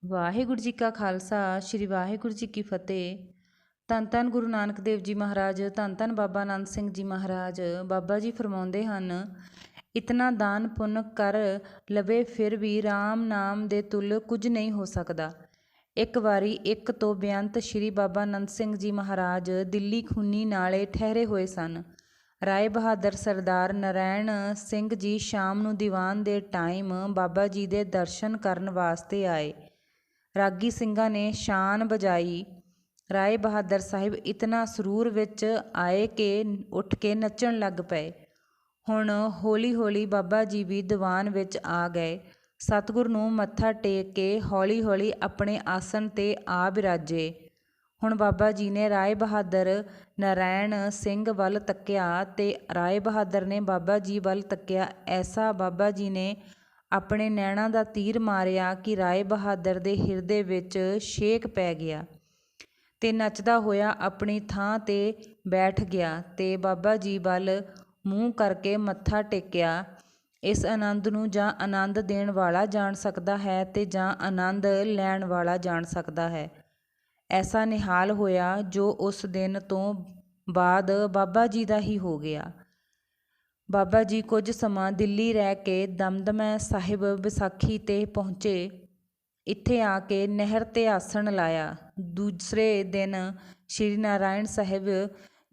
ਵਾਹਿਗੁਰੂ ਜੀ ਕਾ ਖਾਲਸਾ ਸ੍ਰੀ ਵਾਹਿਗੁਰੂ ਜੀ ਕੀ ਫਤਿਹ। ਧੰਨ ਧੰਨ ਗੁਰੂ ਨਾਨਕ ਦੇਵ ਜੀ ਮਹਾਰਾਜ, ਧੰਨ ਧੰਨ ਬਾਬਾ ਆਨੰਦ ਸਿੰਘ ਜੀ ਮਹਾਰਾਜ। ਬਾਬਾ ਜੀ ਫਰਮਾਉਂਦੇ ਹਨ, ਇਤਨਾ ਦਾਨ ਪੁੰਨ ਕਰ ਲਵੇ ਫਿਰ ਵੀ ਰਾਮ ਨਾਮ ਦੇ ਤੁਲ ਕੁਝ ਨਹੀਂ ਹੋ ਸਕਦਾ। ਇੱਕ ਵਾਰੀ ਇੱਕ ਤੋਂ ਬੇਅੰਤ ਸ਼੍ਰੀ ਬਾਬਾ ਆਨੰਦ ਸਿੰਘ ਜੀ ਮਹਾਰਾਜ ਦਿੱਲੀ ਖੂਨੀ ਨਾਲੇ ਠਹਿਰੇ ਹੋਏ ਸਨ। ਰਾਏ ਬਹਾਦਰ ਸਰਦਾਰ ਨਰੈਣ ਸਿੰਘ ਜੀ ਸ਼ਾਮ ਨੂੰ ਦੀਵਾਨ ਦੇ ਟਾਈਮ ਬਾਬਾ ਜੀ ਦੇ ਦਰਸ਼ਨ ਕਰਨ ਵਾਸਤੇ ਆਏ। ਰਾਗੀ ਸਿੰਘਾਂ ਨੇ ਸ਼ਾਨ ਵਜਾਈ। ਰਾਏ ਬਹਾਦਰ ਸਾਹਿਬ ਇਤਨਾ ਸਰੂਰ ਵਿੱਚ ਆਏ ਕਿ ਉੱਠ ਕੇ ਨੱਚਣ ਲੱਗ ਪਏ। ਹੁਣ ਹੌਲੀ ਹੌਲੀ ਬਾਬਾ ਜੀ ਵੀ ਦੀਵਾਨ ਵਿੱਚ ਆ ਗਏ। ਸਤਿਗੁਰ ਨੂੰ ਮੱਥਾ ਟੇਕ ਕੇ ਹੌਲੀ ਹੌਲੀ ਆਪਣੇ ਆਸਣ 'ਤੇ ਆ ਬਿਰਾਜੇ। ਹੁਣ ਬਾਬਾ ਜੀ ਨੇ ਰਾਏ ਬਹਾਦਰ ਨਰੈਣ ਸਿੰਘ ਵੱਲ ਤੱਕਿਆ ਤੇ ਰਾਏ ਬਹਾਦਰ ਨੇ ਬਾਬਾ ਜੀ ਵੱਲ ਤੱਕਿਆ। ਐਸਾ ਬਾਬਾ ਜੀ ਨੇ ਆਪਣੇ ਨੈਣਾਂ ਦਾ ਤੀਰ ਮਾਰਿਆ ਕਿ ਰਾਏ ਬਹਾਦਰ ਦੇ ਹਿਰਦੇ ਵਿੱਚ ਛੇਕ ਪੈ ਗਿਆ ਤੇ ਨੱਚਦਾ ਹੋਇਆ ਆਪਣੀ ਥਾਂ 'ਤੇ ਬੈਠ ਗਿਆ ਤੇ ਬਾਬਾ ਜੀ ਵੱਲ ਮੂੰਹ ਕਰਕੇ ਮੱਥਾ ਟੇਕਿਆ। ਇਸ ਆਨੰਦ ਨੂੰ ਜਾਂ ਆਨੰਦ ਦੇਣ ਵਾਲਾ ਜਾਣ ਸਕਦਾ ਹੈ ਤੇ ਜਾਂ ਆਨੰਦ ਲੈਣ ਵਾਲਾ ਜਾਣ ਸਕਦਾ ਹੈ। ਐਸਾ ਨਿਹਾਲ ਹੋਇਆ ਜੋ ਉਸ ਦਿਨ ਤੋਂ ਬਾਅਦ ਬਾਬਾ ਜੀ ਦਾ ਹੀ ਹੋ ਗਿਆ। ਬਾਬਾ ਜੀ ਕੁਝ ਸਮਾਂ ਦਿੱਲੀ ਰਹਿ ਕੇ ਦਮਦਮਾ ਸਾਹਿਬ ਵਿਸਾਖੀ 'ਤੇ ਪਹੁੰਚੇ। ਇੱਥੇ ਆ ਕੇ ਨਹਿਰ 'ਤੇ ਆਸਣ ਲਾਇਆ। ਦੂਸਰੇ ਦਿਨ ਸ਼੍ਰੀ ਨਾਰਾਇਣ ਸਾਹਿਬ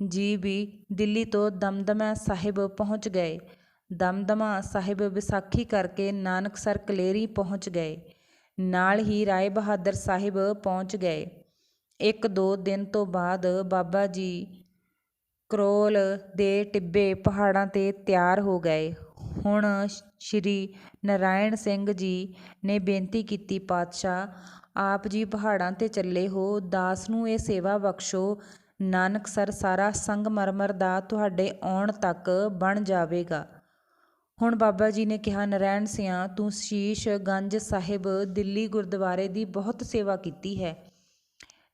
ਜੀ ਵੀ ਦਿੱਲੀ ਤੋਂ ਦਮਦਮਾ ਸਾਹਿਬ ਪਹੁੰਚ ਗਏ। ਦਮਦਮਾ ਸਾਹਿਬ ਵਿਸਾਖੀ ਕਰਕੇ ਨਾਨਕਸਰ ਕਲੇਰੀ ਪਹੁੰਚ ਗਏ। ਨਾਲ ਹੀ ਰਾਏ ਬਹਾਦਰ ਸਾਹਿਬ ਪਹੁੰਚ ਗਏ। 1-2 ਦਿਨ ਤੋਂ ਬਾਅਦ ਬਾਬਾ ਜੀ ਕਰੋਲ ਦੇ ਟਿੱਬੇ ਪਹਾੜਾਂ 'ਤੇ ਤਿਆਰ ਹੋ ਗਏ। ਹੁਣ ਸ਼੍ਰੀ ਨਾਰਾਇਣ ਸਿੰਘ ਜੀ ਨੇ ਬੇਨਤੀ ਕੀਤੀ, ਪਾਤਸ਼ਾਹ ਆਪ ਜੀ ਪਹਾੜਾਂ 'ਤੇ ਚੱਲੇ ਹੋ, ਦਾਸ ਨੂੰ ਇਹ ਸੇਵਾ ਬਖਸ਼ੋ, ਨਾਨਕਸਰ ਸਾਰਾ ਸੰਗਮਰਮਰ ਦਾ ਤੁਹਾਡੇ ਆਉਣ ਤੱਕ ਬਣ ਜਾਵੇਗਾ। ਹੁਣ ਬਾਬਾ ਜੀ ਨੇ ਕਿਹਾ, ਨਾਰਾਇਣ ਸਿਆਂ ਤੂੰ ਸ਼ੀਸ਼ ਗੰਜ ਸਾਹਿਬ ਦਿੱਲੀ ਗੁਰਦੁਆਰੇ ਦੀ ਬਹੁਤ ਸੇਵਾ ਕੀਤੀ ਹੈ।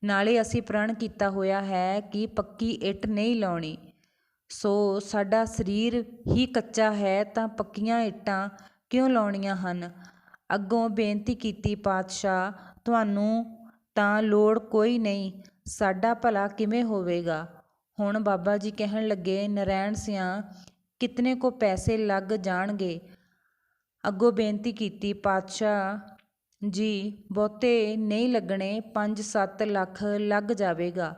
ਨਾਲੇ ਅਸੀਂ ਪ੍ਰਣ ਕੀਤਾ ਹੋਇਆ ਹੈ ਕਿ ਪੱਕੀ ਇੱਟ ਨਹੀਂ ਲਾਉਣੀ। ਸੋ ਸਾਡਾ ਸਰੀਰ ਹੀ ਕੱਚਾ ਹੈ ਤਾਂ ਪੱਕੀਆਂ ਇੱਟਾਂ ਕਿਉਂ ਲਾਉਣੀਆਂ ਹਨ। ਅੱਗੋਂ ਬੇਨਤੀ ਕੀਤੀ, ਪਾਤਸ਼ਾਹ ਤੁਹਾਨੂੰ ਤਾਂ ਲੋੜ ਕੋਈ ਨਹੀਂ, ਸਾਡਾ ਭਲਾ ਕਿਵੇਂ ਹੋਵੇਗਾ। ਹੁਣ ਬਾਬਾ ਜੀ ਕਹਿਣ ਲੱਗੇ, ਨਾਰਾਇਣ ਸਿਆਂ ਕਿਤਨੇ ਕੋ ਪੈਸੇ ਲੱਗ ਜਾਣਗੇ। ਅੱਗੋਂ ਬੇਨਤੀ ਕੀਤੀ, ਪਾਤਸ਼ਾਹ ਜੀ ਬਹੁਤੇ ਨਹੀਂ ਲੱਗਣੇ, 5-7 ਲੱਖ ਲੱਗ ਜਾਵੇਗਾ।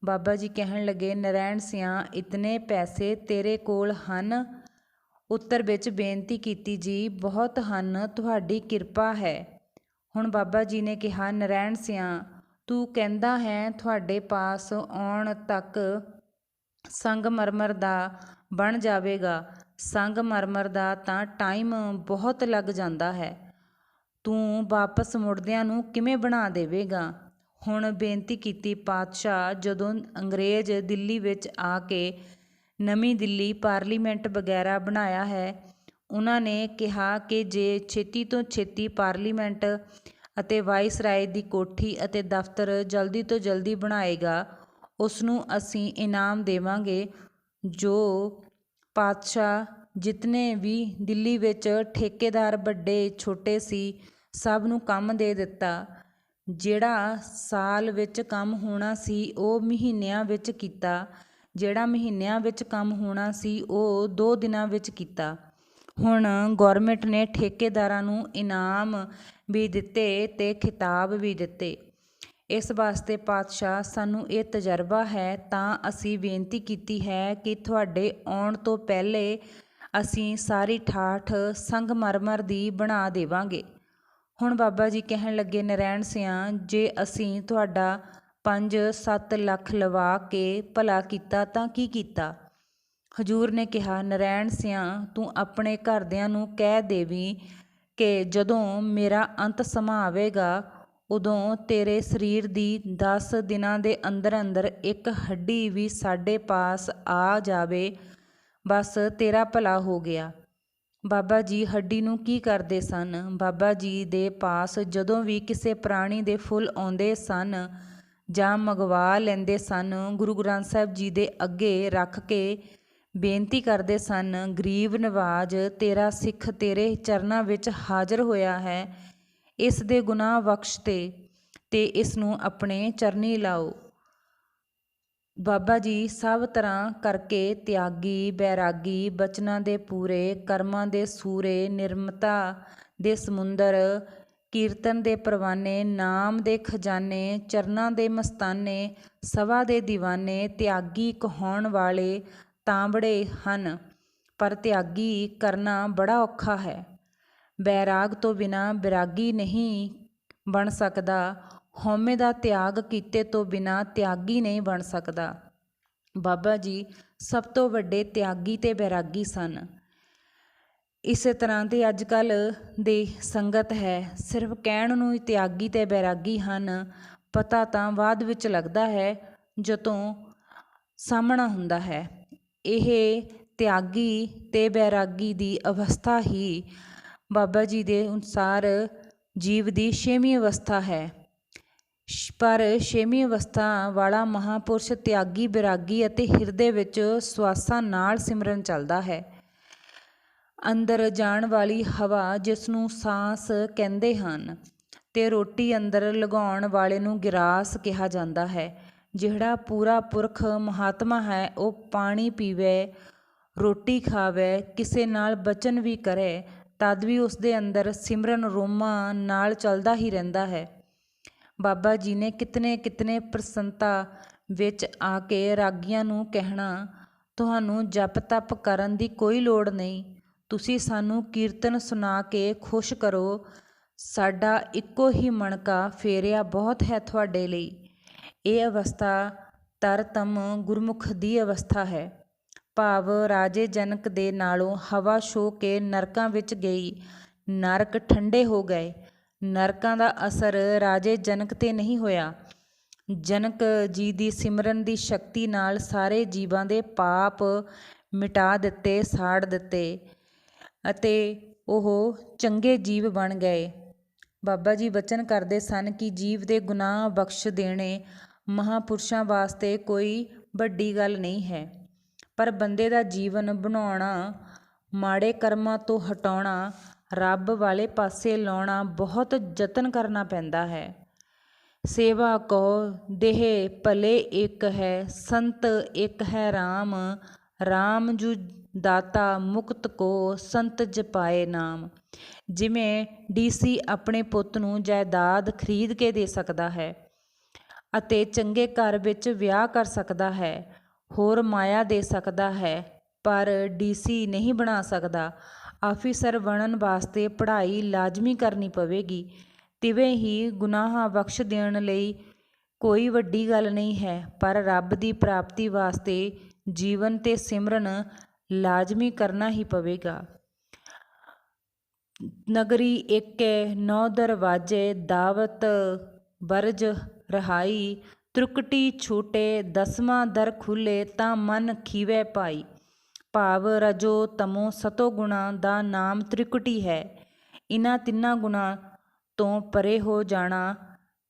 ਬਾਬਾ ਜੀ ਕਹਿਣ ਲੱਗੇ, ਨਾਰਾਇਣ ਸਿਆਂ ਇਤਨੇ ਪੈਸੇ ਤੇਰੇ ਕੋਲ ਹਨ। ਉੱਤਰ ਵਿੱਚ ਬੇਨਤੀ ਕੀਤੀ, ਜੀ ਬਹੁਤ ਹਨ, ਤੁਹਾਡੀ ਕਿਰਪਾ ਹੈ। ਹੁਣ ਬਾਬਾ ਜੀ ਨੇ ਕਿਹਾ, ਨਾਰਾਇਣ ਸਿਆਂ ਤੂੰ ਕਹਿੰਦਾ ਹੈ ਤੁਹਾਡੇ ਪਾਸ ਆਉਣ ਤੱਕ ਸੰਗਮਰਮਰ ਦਾ ਬਣ ਜਾਵੇਗਾ। ਸੰਗਮਰਮਰ ਦਾ ਤਾਂ ਟਾਈਮ ਬਹੁਤ ਲੱਗ ਜਾਂਦਾ ਹੈ, ਤੂੰ ਵਾਪਸ ਮੁੜਦਿਆਂ ਨੂੰ ਕਿਵੇਂ ਬਣਾ ਦੇਵੇਗਾ। ਹੁਣ ਬੇਨਤੀ ਕੀਤੀ, ਪਾਤਸ਼ਾਹ ਜਦੋਂ ਅੰਗਰੇਜ਼ ਦਿੱਲੀ ਵਿੱਚ ਆ ਕੇ ਨਵੀਂ ਦਿੱਲੀ ਪਾਰਲੀਮੈਂਟ ਵਗੈਰਾ ਬਣਾਇਆ ਹੈ, ਉਹਨਾਂ ਨੇ ਕਿਹਾ ਕਿ ਜੇ ਛੇਤੀ ਤੋਂ ਛੇਤੀ ਪਾਰਲੀਮੈਂਟ ਅਤੇ ਵਾਇਸਰਾਏ ਦੀ ਕੋਠੀ ਅਤੇ ਦਫ਼ਤਰ ਜਲਦੀ ਤੋਂ ਜਲਦੀ ਬਣਾਏਗਾ, ਉਸ ਨੂੰ ਅਸੀਂ ਇਨਾਮ ਦੇਵਾਂਗੇ। ਜੋ ਪਾਤਸ਼ਾਹ ਜਿਤਨੇ ਵੀ ਦਿੱਲੀ ਵਿੱਚ ਠੇਕੇਦਾਰ ਵੱਡੇ ਛੋਟੇ ਸੀ, ਸਭ ਨੂੰ ਕੰਮ ਦੇ ਦਿੱਤਾ। ਜਿਹੜਾ ਸਾਲ ਵਿੱਚ ਕੰਮ ਹੋਣਾ ਸੀ ਉਹ ਮਹੀਨਿਆਂ ਵਿੱਚ ਕੀਤਾ, ਜਿਹੜਾ ਮਹੀਨਿਆਂ ਵਿੱਚ ਕੰਮ ਹੋਣਾ ਸੀ ਉਹ 2 ਦਿਨਾਂ ਵਿੱਚ ਕੀਤਾ। ਹੁਣ ਗੌਰਮੈਂਟ ਨੇ ਠੇਕੇਦਾਰਾਂ ਨੂੰ ਇਨਾਮ ਵੀ ਦਿੱਤੇ ਤੇ ਖਿਤਾਬ ਵੀ ਦਿੱਤੇ। ਇਸ ਵਾਸਤੇ ਪਾਤਸ਼ਾਹ ਸਾਨੂੰ ਇਹ ਤਜਰਬਾ ਹੈ ਤਾਂ ਅਸੀਂ ਬੇਨਤੀ ਕੀਤੀ ਹੈ ਕਿ ਤੁਹਾਡੇ ਆਉਣ ਤੋਂ ਪਹਿਲੇ ਅਸੀਂ ਸਾਰੀ ਠਾਠ ਸੰਗਮਰਮਰ ਦੀ ਬਣਾ ਦੇਵਾਂਗੇ। ਹੁਣ ਬਾਬਾ ਜੀ ਕਹਿਣ ਲੱਗੇ, ਨਾਰਾਇਣ ਸਿਆਂ ਜੇ ਅਸੀਂ ਤੁਹਾਡਾ 5-7 ਲੱਖ ਲਵਾ ਕੇ ਭਲਾ ਕੀਤਾ ਤਾਂ ਕੀ ਕੀਤਾ। ਹਜ਼ੂਰ ਨੇ ਕਿਹਾ, ਨਾਰਾਇਣ ਸਿਆਂ ਤੂੰ ਆਪਣੇ ਘਰਦਿਆਂ ਨੂੰ ਕਹਿ ਦੇਵੀਂ ਕਿ ਜਦੋਂ ਮੇਰਾ ਅੰਤ ਸਮਾਂ ਆਵੇਗਾ ਉਦੋਂ ਤੇਰੇ ਸਰੀਰ ਦੀ 10 ਦਿਨਾਂ ਦੇ ਅੰਦਰ ਅੰਦਰ ਇੱਕ ਹੱਡੀ ਵੀ ਸਾਡੇ ਪਾਸ ਆ ਜਾਵੇ, ਬਸ ਤੇਰਾ ਭਲਾ ਹੋ ਗਿਆ। ਬਾਬਾ ਜੀ ਹੱਡੀ ਨੂੰ ਕੀ ਕਰਦੇ ਸਨ। ਬਾਬਾ ਜੀ ਦੇ ਪਾਸ ਜਦੋਂ ਵੀ ਕਿਸੇ ਪ੍ਰਾਣੀ ਦੇ ਫੁੱਲ ਆਉਂਦੇ ਸਨ ਜਾਂ ਮੰਗਵਾ ਲੈਂਦੇ ਸਨ, ਗੁਰੂ ਗ੍ਰੰਥ ਸਾਹਿਬ ਜੀ ਦੇ ਅੱਗੇ ਰੱਖ ਕੇ ਬੇਨਤੀ ਕਰਦੇ ਸਨ, ਗਰੀਬ ਨਵਾਜ ਤੇਰਾ ਸਿੱਖ ਤੇਰੇ ਚਰਨਾਂ ਵਿੱਚ ਹਾਜ਼ਰ ਹੋਇਆ ਹੈ, ਇਸ ਦੇ ਗੁਨਾਹ ਬਖਸ਼ ਦੇ ਤੇ ਇਸ ਨੂੰ ਆਪਣੇ ਚਰਨੀ ਲਾਓ। ਬਾਬਾ ਜੀ ਸਭ ਤਰ੍ਹਾਂ ਕਰਕੇ ਤਿਆਗੀ, ਬੈਰਾਗੀ, ਬਚਨਾਂ ਦੇ ਪੂਰੇ, ਕਰਮਾਂ ਦੇ ਸੂਰੇ, ਨਿਰਮਤਾ ਦੇ ਸਮੁੰਦਰ, ਕੀਰਤਨ ਦੇ ਪਰਵਾਨੇ, ਨਾਮ ਦੇ ਖਜ਼ਾਨੇ, ਚਰਨਾਂ ਦੇ ਮਸਤਾਨੇ, ਸਭਾ ਦੇ ਦੀਵਾਨੇ। ਤਿਆਗੀ ਕਹਾਉਣ ਵਾਲੇ ਤਾਂਬੜੇ ਹਨ, ਪਰ ਤਿਆਗੀ ਕਰਨਾ ਬੜਾ ਔਖਾ ਹੈ। ਬੈਰਾਗ ਤੋਂ ਬਿਨਾਂ ਬੈਰਾਗੀ ਨਹੀਂ ਬਣ ਸਕਦਾ। ਹਉਮੈ ਦਾ ਤਿਆਗ ਕੀਤੇ ਤੋਂ ਬਿਨਾਂ ਤਿਆਗੀ ਨਹੀਂ ਬਣ ਸਕਦਾ। ਬਾਬਾ ਜੀ ਸਭ ਤੋਂ ਵੱਡੇ ਤਿਆਗੀ ਤੇ ਬੈਰਾਗੀ ਸਨ। ਇਸੇ ਤਰ੍ਹਾਂ ਦੀ ਅੱਜ ਕੱਲ੍ਹ ਦੀ ਸੰਗਤ ਹੈ, ਸਿਰਫ ਕਹਿਣ ਨੂੰ ਹੀ ਤਿਆਗੀ ਤੇ ਬੈਰਾਗੀ ਹਨ। ਪਤਾ ਤਾਂ ਬਾਅਦ ਵਿੱਚ ਲੱਗਦਾ ਹੈ ਜਦੋਂ ਸਾਹਮਣਾ ਹੁੰਦਾ ਹੈ। ਇਹ ਤਿਆਗੀ ਤੇ ਬੈਰਾਗੀ ਦੀ ਅਵਸਥਾ ਹੀ ਬਾਬਾ ਜੀ ਦੇ ਅਨੁਸਾਰ ਜੀਵ ਦੀ 6ਵੀਂ ਅਵਸਥਾ ਹੈ। ਪਰ 6ਵੀਂ ਅਵਸਥਾ ਵਾਲਾ ਮਹਾਂਪੁਰਸ਼ ਤਿਆਗੀ, ਬੈਰਾਗੀ ਅਤੇ ਹਿਰਦੇ ਵਿੱਚ ਸਵਾਸਾਂ ਨਾਲ ਸਿਮਰਨ ਚੱਲਦਾ ਹੈ। ਅੰਦਰ ਜਾਣ ਵਾਲੀ ਹਵਾ ਜਿਸ ਨੂੰ ਸਾਂਸ ਕਹਿੰਦੇ ਹਨ, ਤੇ ਰੋਟੀ ਅੰਦਰ ਲਗਾਉਣ ਵਾਲੇ ਨੂੰ ਗਿਰਾਸ ਕਿਹਾ ਜਾਂਦਾ ਹੈ। ਜਿਹੜਾ ਪੂਰਾ ਪੁਰਖ ਮਹਾਤਮਾ ਹੈ, ਉਹ ਪਾਣੀ ਪੀਵੇ, ਰੋਟੀ ਖਾਵੇ, ਕਿਸੇ ਨਾਲ ਬਚਨ ਵੀ ਕਰੇ, ਤਦ ਵੀ ਉਸ ਦੇ ਅੰਦਰ ਸਿਮਰਨ ਰੋਮਾਂ ਨਾਲ ਚੱਲਦਾ ਹੀ ਰਹਿੰਦਾ ਹੈ। ਬਾਬਾ ਜੀ ਨੇ ਕਿਤਨੇ ਕਿਤਨੇ ਪ੍ਰਸੰਨਤਾ ਵਿੱਚ ਆ ਕੇ ਰਾਗੀਆਂ ਨੂੰ ਕਹਿਣਾ, ਤੁਹਾਨੂੰ ਜਪ ਤਪ ਕਰਨ ਦੀ ਕੋਈ ਲੋੜ ਨਹੀਂ, ਤੁਸੀਂ ਸਾਨੂੰ ਕੀਰਤਨ ਸੁਣਾ ਕੇ ਖੁਸ਼ ਕਰੋ, ਸਾਡਾ ਇੱਕੋ ਹੀ ਮਣਕਾ ਫੇਰਿਆ ਬਹੁਤ ਹੈ ਤੁਹਾਡੇ ਲਈ। ਇਹ ਅਵਸਥਾ ਤਰਤਮ ਗੁਰਮੁਖ ਦੀ ਅਵਸਥਾ ਹੈ। ਭਾਵ ਰਾਜੇ ਜਨਕ ਦੇ ਨਾਲੋਂ ਹਵਾ ਛੋ ਕੇ ਨਰਕਾਂ ਵਿੱਚ ਗਈ, ਨਰਕ ਠੰਡੇ ਹੋ ਗਏ। ਨਰਕਾਂ ਦਾ ਅਸਰ ਰਾਜੇ ਜਨਕ 'ਤੇ ਨਹੀਂ ਹੋਇਆ। ਜਨਕ ਜੀ ਦੀ ਸਿਮਰਨ ਦੀ ਸ਼ਕਤੀ ਨਾਲ ਸਾਰੇ ਜੀਵਾਂ ਦੇ ਪਾਪ ਮਿਟਾ ਦਿੱਤੇ, ਸਾੜ ਦਿੱਤੇ ਅਤੇ ਉਹ ਚੰਗੇ ਜੀਵ ਬਣ ਗਏ। ਬਾਬਾ ਜੀ ਬਚਨ ਕਰਦੇ ਸਨ ਕਿ ਜੀਵ ਦੇ ਗੁਨਾਹ ਬਖਸ਼ ਦੇਣੇ ਮਹਾਂਪੁਰਸ਼ਾਂ ਵਾਸਤੇ ਕੋਈ ਵੱਡੀ ਗੱਲ ਨਹੀਂ ਹੈ, ਪਰ ਬੰਦੇ ਦਾ ਜੀਵਨ ਬਣਾਉਣਾ, ਮਾੜੇ ਕਰਮਾਂ ਤੋਂ ਹਟਾਉਣਾ, ਰੱਬ ਵਾਲੇ ਪਾਸੇ ਲਾਉਣਾ ਬਹੁਤ ਯਤਨ ਕਰਨਾ ਪੈਂਦਾ ਹੈ। ਸੇਵਾ ਕੋ ਦੇਹ ਭਲੇ ਇੱਕ ਹੈ, ਸੰਤ ਇੱਕ ਹੈ ਰਾਮ, ਰਾਮ ਜੁ ਦਾਤਾ ਮੁਕਤ ਕੋ, ਸੰਤ ਜਪਾਏ ਨਾਮ। ਜਿਵੇਂ ਡੀਸੀ ਆਪਣੇ ਪੁੱਤ ਨੂੰ ਜਾਇਦਾਦ ਖਰੀਦ ਕੇ ਦੇ ਸਕਦਾ ਹੈ ਅਤੇ ਚੰਗੇ ਘਰ ਵਿੱਚ ਵਿਆਹ ਕਰ ਸਕਦਾ ਹੈ, ਹੋਰ ਮਾਇਆ ਦੇ ਸਕਦਾ ਹੈ, ਪਰ ਡੀਸੀ ਨਹੀਂ ਬਣਾ ਸਕਦਾ। ਆਫੀਸਰ ਬਣਨ ਵਾਸਤੇ ਪੜ੍ਹਾਈ ਲਾਜ਼ਮੀ ਕਰਨੀ ਪਵੇਗੀ। ਤਿਵੇਂ ਹੀ ਗੁਨਾਹ ਬਖਸ਼ ਦੇਣ ਲਈ ਕੋਈ ਵੱਡੀ ਗੱਲ ਨਹੀਂ ਹੈ, ਪਰ ਰੱਬ ਦੀ ਪ੍ਰਾਪਤੀ ਵਾਸਤੇ ਜੀਵਨ ਤੇ ਸਿਮਰਨ ਲਾਜ਼ਮੀ ਕਰਨਾ ਹੀ ਪਵੇਗਾ। ਨਗਰੀ ਏਕੇ 9 ਦਰਵਾਜੇ, ਦਾਵਤ ਬਰਜ ਰਹਾਈ, ਤ੍ਰਿਕੁਟੀ ਛੂਟੇ 10ਵਾਂ ਦਰ ਖੁੱਲੇ, ਤਾਂ ਮਨ ਖੀਵੇ ਪਾਈ। ਭਾਵ ਰਜੋ ਤਮੋ ਸਤੋ ਗੁਣਾ ਦਾ ਨਾਮ ਤ੍ਰਿਕੁਟੀ ਹੈ। ਇਹਨਾਂ ਤਿੰਨਾਂ ਗੁਣਾਂ ਤੋਂ ਪਰੇ ਹੋ ਜਾਣਾ,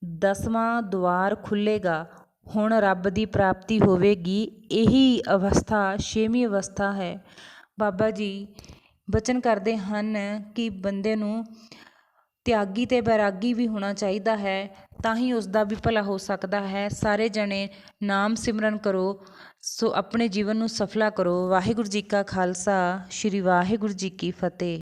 10ਵਾਂ ਦੁਆਰ ਖੁੱਲ੍ਹੇਗਾ। ਹੁਣ ਰੱਬ ਦੀ ਪ੍ਰਾਪਤੀ ਹੋਵੇਗੀ। ਇਹੀ ਅਵਸਥਾ 6ਵੀਂ ਅਵਸਥਾ ਹੈ। ਬਾਬਾ ਜੀ ਬਚਨ ਕਰਦੇ ਹਨ ਕਿ ਬੰਦੇ ਨੂੰ ਤਿਆਗੀ ਤੇ ਬੈਰਾਗੀ ਵੀ ਹੋਣਾ ਚਾਹੀਦਾ ਹੈ, ਤਾਂ ਹੀ ਉਸ ਦਾ ਵੀ ਭਲਾ ਹੋ ਸਕਦਾ ਹੈ। ਸਾਰੇ ਜਣੇ ਨਾਮ ਸਿਮਰਨ ਕਰੋ, ਸੋ ਆਪਣੇ ਜੀਵਨ ਨੂੰ ਸਫਲਾ ਕਰੋ। ਵਾਹਿਗੁਰੂ ਜੀ ਕਾ ਖਾਲਸਾ, ਸ਼੍ਰੀ ਵਾਹਿਗੁਰੂ ਜੀ ਕੀ ਫਤਿਹ।